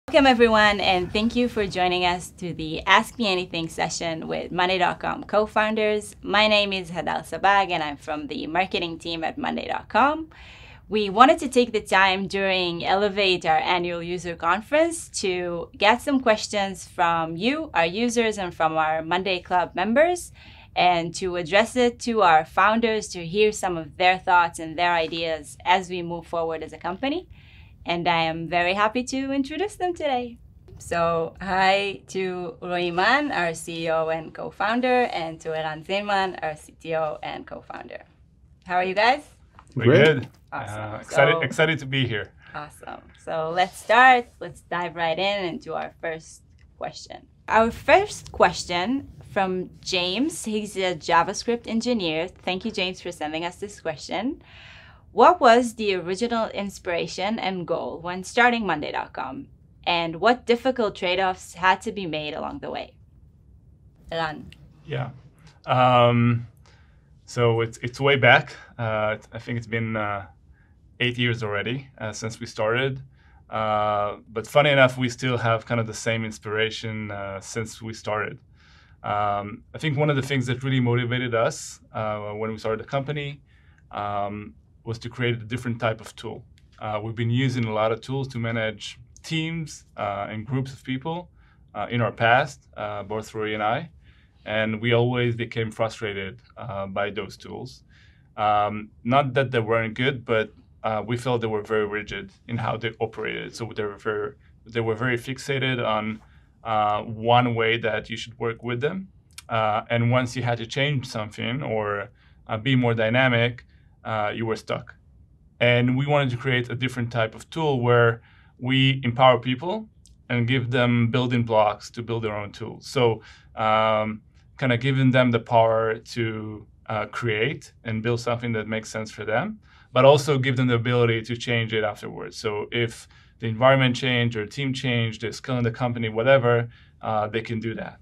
Welcome everyone, and thank you for joining us to the Ask Me Anything session with monday.com co-founders. My name is Hadal Sabag and I'm from the marketing team at monday.com. We wanted to take the time during Elevate, our annual user conference, to get some questions from you, our users, and from our Monday Club members, and to address it to our founders to hear some of their thoughts and their ideas as we move forward as a company. And I am very happy to introduce them today. So hi to Roiman, our CEO and co-founder, and to Eran Zinman, our CTO and co-founder. How are you guys? We're good. Awesome. Excited to be here. Awesome. So let's start. Let's dive right into our first question. Our first question from James. He's a JavaScript engineer. Thank you, James, for sending us this question. What was the original inspiration and goal when starting monday.com? And what difficult trade-offs had to be made along the way? Eran. Yeah. So it's way back. I think it's been 8 years already since we started. But funny enough, we still have kind of the same inspiration since we started. I think one of the things that really motivated us when we started the company was to create a different type of tool. We've been using a lot of tools to manage teams and groups of people in our past, both Roy and I, and we always became frustrated by those tools. Not that they weren't good, but we felt they were very rigid in how they operated. So they were very fixated on one way that you should work with them. And once you had to change something or be more dynamic, you were stuck. And we wanted to create a different type of tool where we empower people and give them building blocks to build their own tools. So kind of giving them the power to create and build something that makes sense for them, but also give them the ability to change it afterwards. So if the environment changed or team changed, the skill in the company, whatever, they can do that.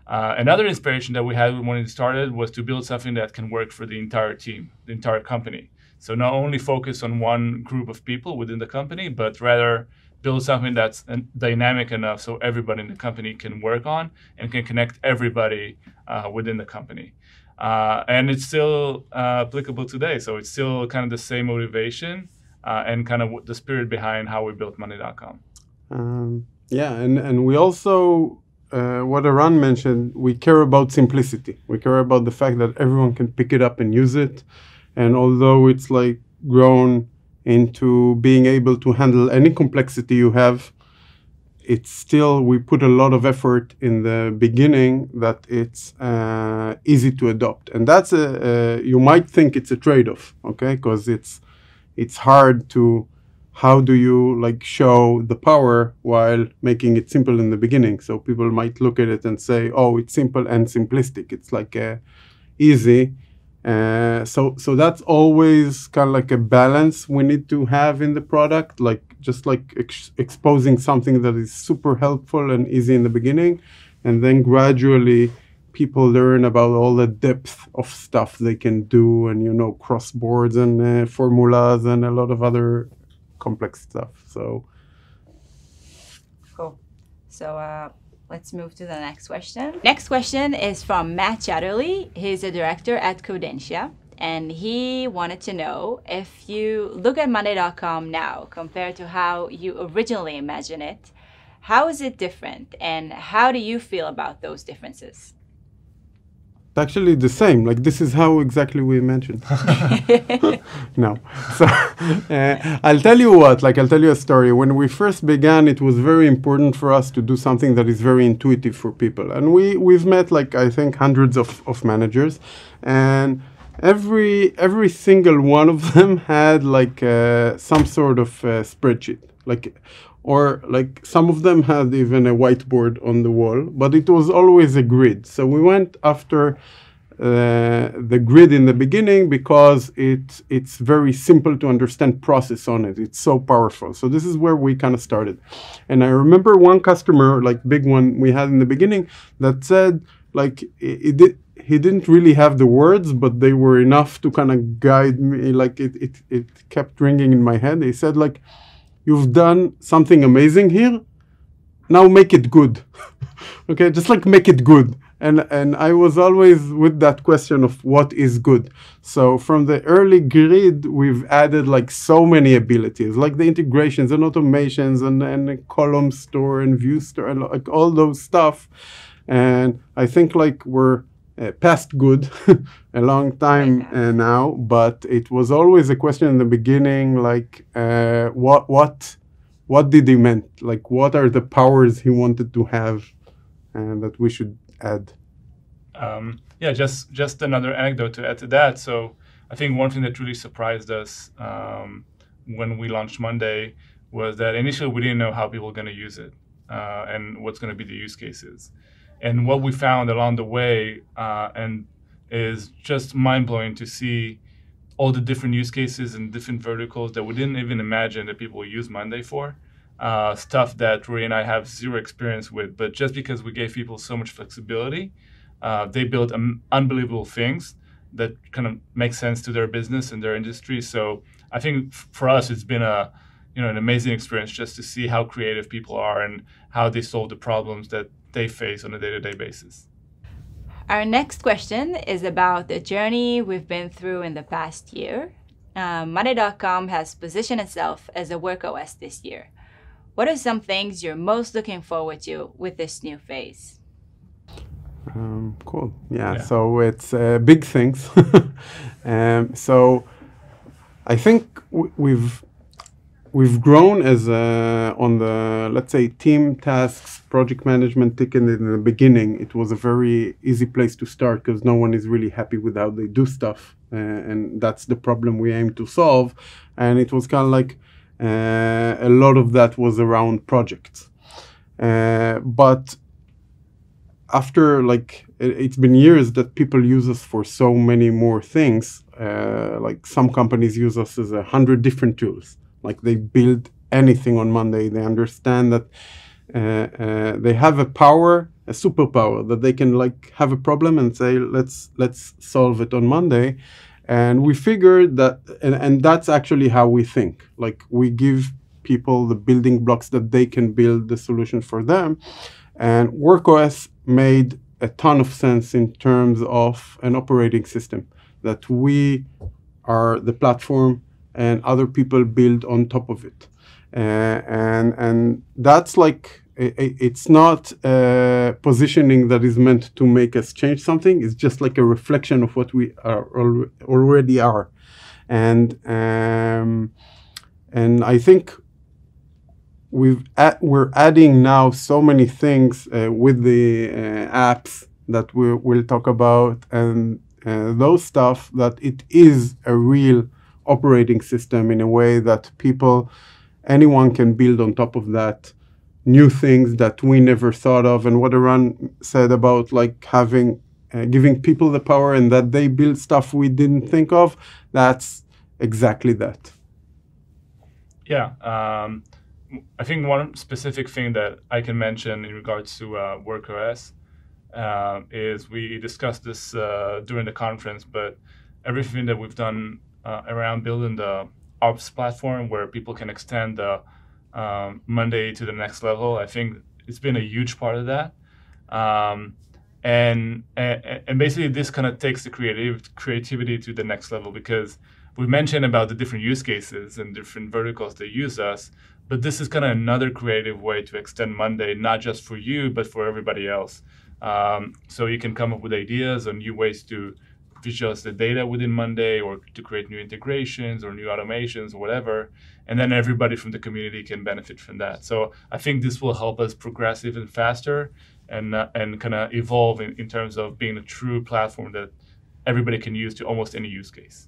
Another inspiration that we had when it started was to build something that can work for the entire team, the entire company. So not only focus on one group of people within the company, but rather build something that's dynamic enough so everybody in the company can work on and can connect everybody within the company. And it's still applicable today. So it's still kind of the same motivation and kind of the spirit behind how we built monday.com. And we also, what Eran mentioned, we care about simplicity. We care about the fact that everyone can pick it up and use it. And although it's like grown into being able to handle any complexity you have, it's still, we put a lot of effort in the beginning that it's easy to adopt. And that's, you might think it's a trade-off, okay? Because it's hard to, how do you like show the power while making it simple in the beginning? So people might look at it and say, oh, it's simple and simplistic. It's like easy. So that's always kind of like a balance we need to have in the product, like just like exposing something that is super helpful and easy in the beginning, and then gradually people learn about all the depth of stuff they can do, and crossboards and formulas and a lot of other complex stuff. So cool. So let's move to the next question. Next question is from Matt Chatterley. He's a director at Codentia, and he wanted to know, if you look at monday.com now compared to how you originally imagined it, how is it different, and how do you feel about those differences? It's actually the same. Like, this is how exactly we imagined. No. So I'll tell you what, I'll tell you a story. When we first began, it was very important for us to do something that is very intuitive for people. And we've met, I think, hundreds of managers. And every single one of them had, some sort of spreadsheet. Or some of them had even a whiteboard on the wall, but it was always a grid. So we went after the grid in the beginning because it's very simple to understand process on it. It's so powerful. So this is where we kind of started. And I remember one customer, big one we had in the beginning, that said, he didn't really have the words, but they were enough to kind of guide me. It kept ringing in my head. He said, you've done something amazing here, now make it good. Okay, just like make it good. And I was always with that question of what is good. So from the early grid, we've added like so many abilities, like the integrations and automations and a column store and view store and like all those stuff. And I think like we're past good a long time now, but it was always a question in the beginning, like what did he meant? Like what are the powers he wanted to have and that we should add? Yeah, just another anecdote to add to that. So I think one thing that really surprised us when we launched Monday was that initially we didn't know how people were going to use it and what's going to be the use cases. And what we found along the way and is just mind-blowing to see all the different use cases and different verticals that we didn't even imagine that people would use Monday for. Stuff that Rory and I have zero experience with, but just because we gave people so much flexibility, they built unbelievable things that kind of make sense to their business and their industry. So I think for us, it's been an amazing experience just to see how creative people are and how they solve the problems that they face on a day-to-day basis. Our next question is about the journey we've been through in the past year. Monday.com has positioned itself as a work OS this year. What are some things you're most looking forward to with this new phase? Cool. Yeah. So it's big things. So I think we've grown as on the, let's say, team tasks, project management ticket in the beginning. It was a very easy place to start because no one is really happy with how they do stuff. And that's the problem we aim to solve. And it was kind of like a lot of that was around projects. But after like it's been years that people use us for so many more things. Like some companies use us as 100 different tools. Like they build anything on Monday. They understand that they have a power, a superpower, that they can like have a problem and say, let's solve it on Monday. And we figured that, and that's actually how we think. Like we give people the building blocks that they can build the solution for them. And WorkOS made a ton of sense in terms of an operating system that we are the platform and other people build on top of it. And that's like, it's not a positioning that is meant to make us change something. It's just like a reflection of what we are already are. And I think we're adding now so many things with the apps that we'll talk about and those stuff, that it is a real operating system in a way that anyone can build on top of that new things that we never thought of. And what Eran said about like giving people the power and that they build stuff we didn't think of, that's exactly that. Yeah. I think one specific thing that I can mention in regards to WorkOS is we discussed this during the conference, but everything that we've done around building the ops platform where people can extend the Monday to the next level, I think it's been a huge part of that. And basically this kind of takes the creativity to the next level, because we mentioned about the different use cases and different verticals that use us, but this is kind of another creative way to extend Monday, not just for you, but for everybody else. So you can come up with ideas on new ways to visualize the data within Monday, or to create new integrations or new automations or whatever, and then everybody from the community can benefit from that. So I think this will help us progress even faster and kind of evolve in terms of being a true platform that everybody can use to almost any use case.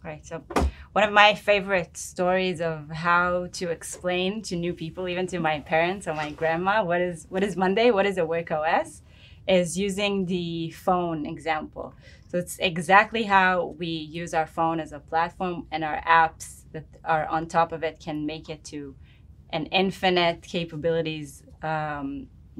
Right. So one of my favorite stories of how to explain to new people, even to my parents or my grandma, what is Monday, what is a WorkOS, is using the phone example. So it's exactly how we use our phone as a platform, and our apps that are on top of it can make it to an infinite capabilities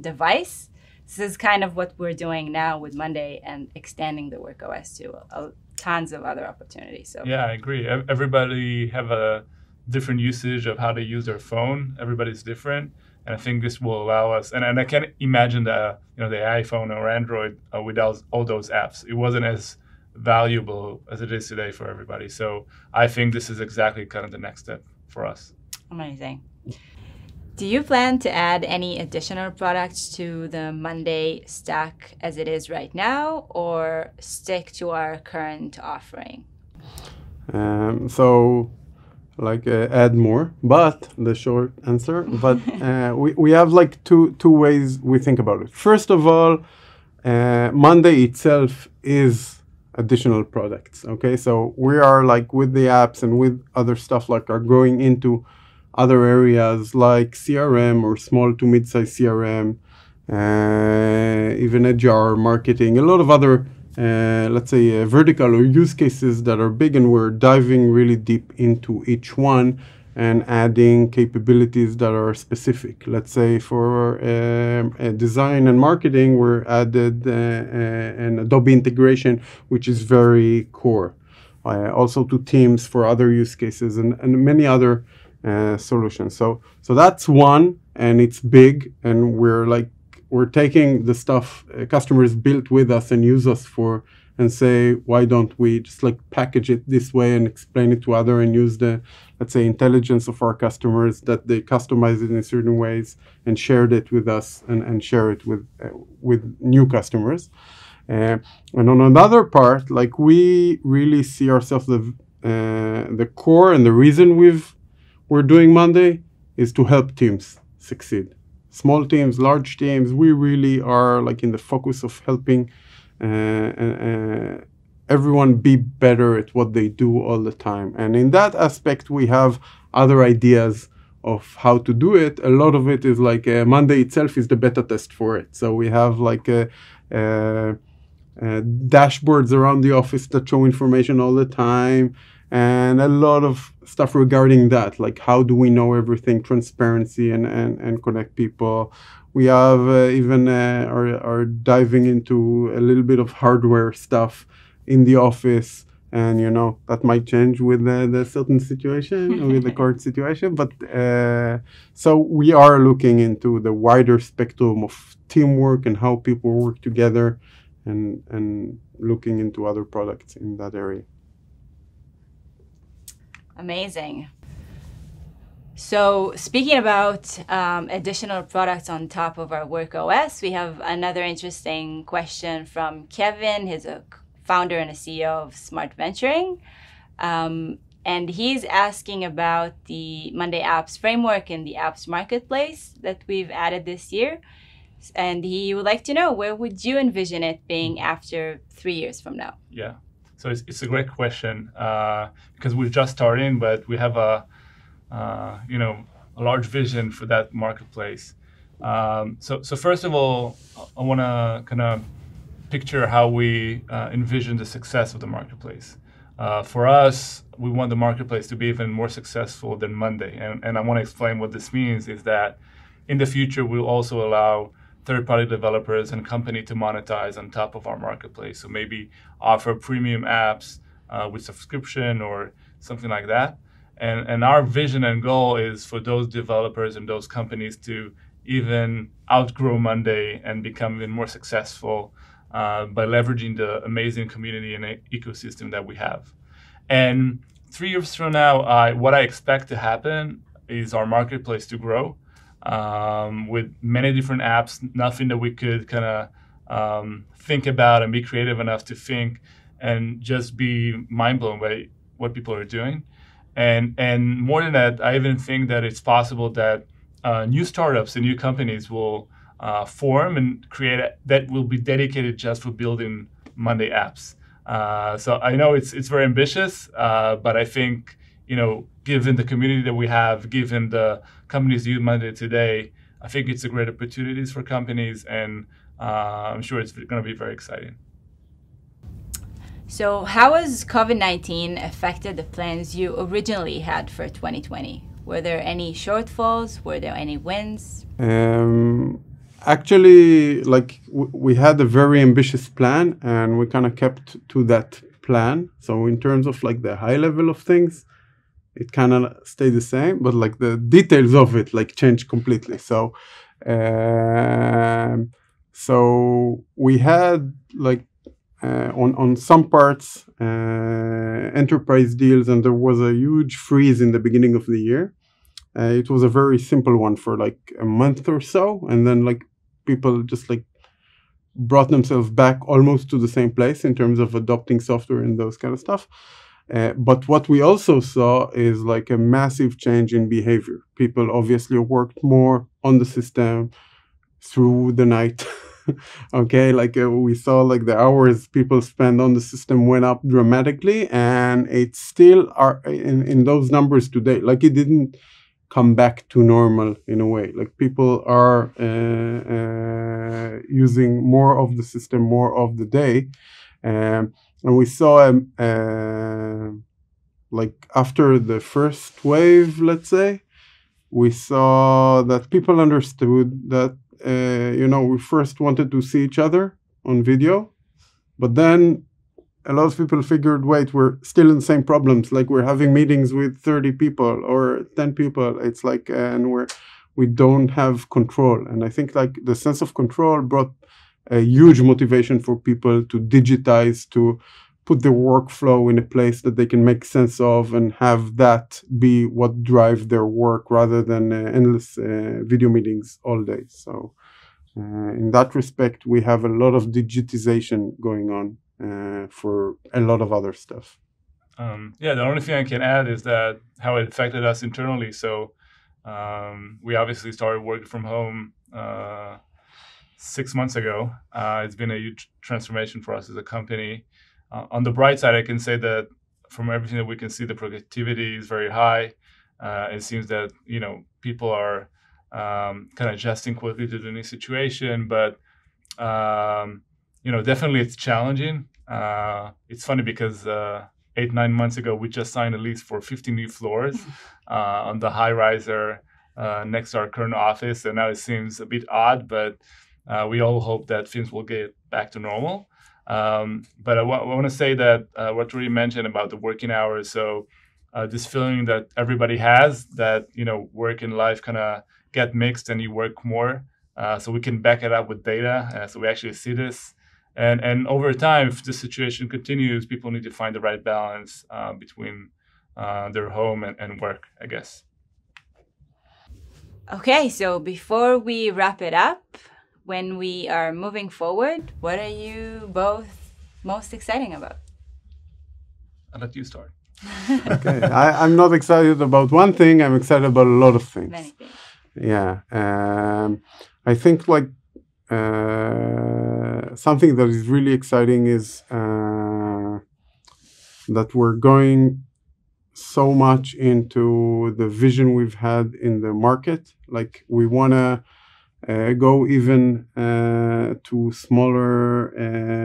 device. This is kind of what we're doing now with Monday and extending the WorkOS to tons of other opportunities. So yeah, I agree. Everybody have a different usage of how they use their phone. Everybody's different. And I think this will allow us, and I can't imagine the iPhone or Android without all those apps. It wasn't as valuable as it is today for everybody. So I think this is exactly kind of the next step for us. Amazing. Do you plan to add any additional products to the Monday stack as it is right now, or stick to our current offering? Add more, but the short answer, but we have like two ways we think about it. First of all, Monday itself is additional products. Okay, so we are like with the apps and with other stuff like are going into other areas like CRM or small to mid-size CRM, even HR, marketing, a lot of other vertical or use cases that are big, and we're diving really deep into each one and adding capabilities that are specific. Let's say for design and marketing, we're added an Adobe integration, which is very core. Also to Teams for other use cases and many other solutions. So that's one, and it's big, and we're taking the stuff customers built with us and use us for, and say, why don't we just like package it this way and explain it to other and use the, let's say, intelligence of our customers that they customize it in certain ways and shared it with us and share it with new customers. And on another part, like we really see ourselves the core and the reason we're doing Monday is to help teams succeed. Small teams, large teams, we really are like in the focus of helping everyone be better at what they do all the time. And in that aspect, we have other ideas of how to do it. A lot of it is like Monday itself is the beta test for it. So we have like dashboards around the office that show information all the time, and a lot of stuff regarding that, like how do we know everything, transparency and connect people. We have are diving into a little bit of hardware stuff in the office, and that might change with the certain situation, with the current situation. But so we are looking into the wider spectrum of teamwork and how people work together, and looking into other products in that area. Amazing. So speaking about additional products on top of our Work OS, we have another interesting question from Kevin. He's a founder and a CEO of Smart Venturing. And he's asking about the Monday Apps framework and the apps marketplace that we've added this year. And he would like to know, where would you envision it being after 3 years from now? Yeah. So it's a great question because we're just starting, but we have a large vision for that marketplace. So first of all, I want to kind of picture how we envision the success of the marketplace. For us, we want the marketplace to be even more successful than Monday, and I want to explain what this means. Is that in the future we'll also allow third-party developers and company to monetize on top of our marketplace. So maybe offer premium apps with subscription or something like that. And our vision and goal is for those developers and those companies to even outgrow Monday and become even more successful by leveraging the amazing community and ecosystem that we have. And 3 years from now, what I expect to happen is our marketplace to grow. With many different apps, nothing that we could kind of think about and be creative enough to think and just be mind blown by what people are doing. And more than that, I even think that it's possible that new startups and new companies will form and create that will be dedicated just for building Monday apps. So I know it's very ambitious, but I think, given the community that we have, given the companies use Monday today, I think it's a great opportunities for companies, and I'm sure it's going to be very exciting. So how has COVID-19 affected the plans you originally had for 2020? Were there any shortfalls? Were there any wins? Actually, we had a very ambitious plan, and we kind of kept to that plan. So in terms of the high level of things, it kind of stayed the same, but like the details of it like changed completely. So we had like on some parts enterprise deals, and there was a huge freeze in the beginning of the year. It was a very simple one for like a month or so, and then like people just like brought themselves back almost to the same place in terms of adopting software and those kind of stuff. But what we also saw is like a massive change in behavior. People obviously worked more on the system through the night. Okay, like we saw like the hours people spend on the system went up dramatically, and it's still are in those numbers today. Like it didn't come back to normal in a way. Like people are using more of the system more of the day. And we saw like after the first wave, let's say, we saw that people understood that we first wanted to see each other on video, but then a lot of people figured, wait, we're still in the same problems. Like we're having meetings with 30 people or 10 people. It's like, and we don't have control. And I think like the sense of control brought a huge motivation for people to digitize, to put the workflow in a place that they can make sense of and have that be what drives their work rather than endless video meetings all day. So in that respect, we have a lot of digitization going on for a lot of other stuff. The only thing I can add is that how it affected us internally. So we obviously started working from home 6 months ago. It's been a huge transformation for us as a company. On the bright side, I can say that from everything that we can see, the productivity is very high. It seems that people are kind of adjusting quickly to the new situation, but definitely it's challenging. It's funny because 8-9 months ago, we just signed a lease for 50 new floors on the high-riser next to our current office, and now it seems a bit odd, but we all hope that things will get back to normal. But I want to say that what Rui mentioned about the working hours, so this feeling that everybody has that, work and life kind of get mixed and you work more, so we can back it up with data, so we actually see this. And over time, if the situation continues, people need to find the right balance between their home and work, I guess. Okay, so before we wrap it up, when we are moving forward, what are you both most exciting about? I'll let you start. Okay, I'm not excited about one thing. I'm excited about a lot of things. Many things. Yeah, I think like something that is really exciting is that we're going so much into the vision we've had in the market. Like we want to go even to smaller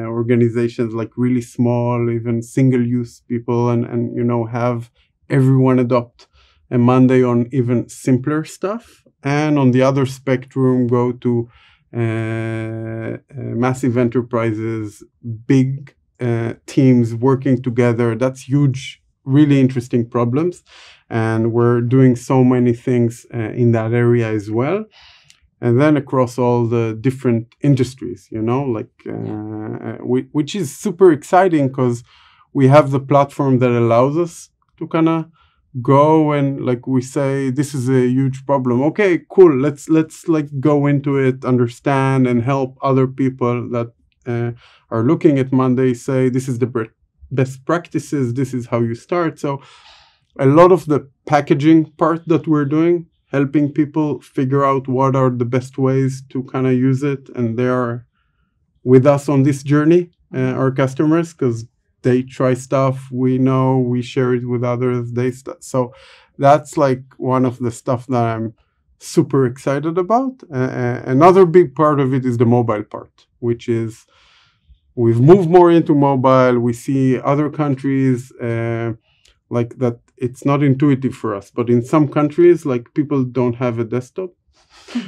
organizations, like really small, even single-use people, and have everyone adopt a Monday on even simpler stuff. And on the other spectrum, go to massive enterprises, big teams working together. That's huge, really interesting problems. And we're doing so many things in that area as well. And then across all the different industries, which is super exciting because we have the platform that allows us to kind of go and like we say, this is a huge problem. Okay, cool. Let's like go into it, understand, and help other people that are looking at Monday say, this is the best practices. This is how you start. So a lot of the packaging part that we're doing, helping people figure out what are the best ways to kind of use it. And they are with us on this journey, our customers, because they try stuff, we know, we share it with others, so that's like one of the stuff that I'm super excited about. Another big part of it is the mobile part, which is we've moved more into mobile. We see other countries like that. It's not intuitive for us, but in some countries, like people don't have a desktop.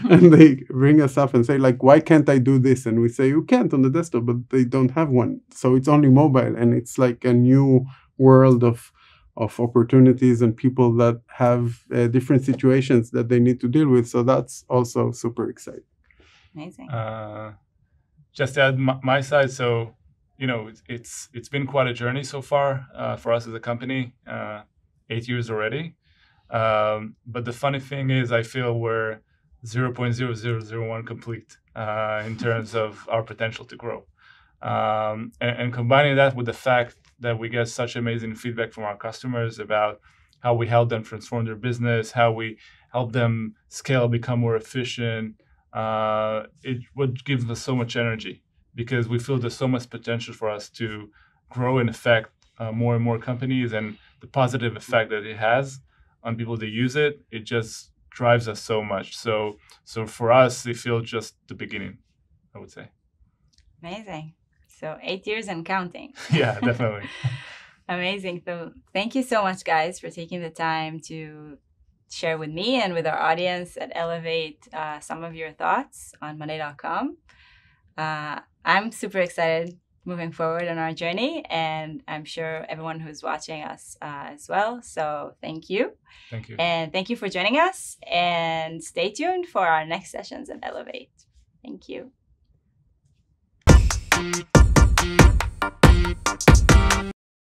And they ring us up and say, like, why can't I do this? And we say, you can't on the desktop, but they don't have one. So it's only mobile. And it's like a new world of of opportunities and people that have different situations that they need to deal with. So that's also super exciting. Amazing. Just to add my side, so it's been quite a journey so far for us as a company, 8 years already. But the funny thing is, I feel we're 0.0001 complete in terms of our potential to grow. And combining that with the fact that we get such amazing feedback from our customers about how we help them transform their business, how we help them scale, become more efficient, it would give us so much energy, because we feel there's so much potential for us to grow and affect more and more companies, and the positive effect that it has on people that use it, it just drives us so much. So for us, it feels just the beginning, I would say. Amazing. So 8 years and counting. Yeah, definitely. Amazing. So thank you so much, guys, for taking the time to share with me and with our audience and elevate some of your thoughts on monday.com. I'm super excited moving forward on our journey, and I'm sure everyone who's watching us as well. So thank you. Thank you. And thank you for joining us, and stay tuned for our next sessions at Elevate. Thank you.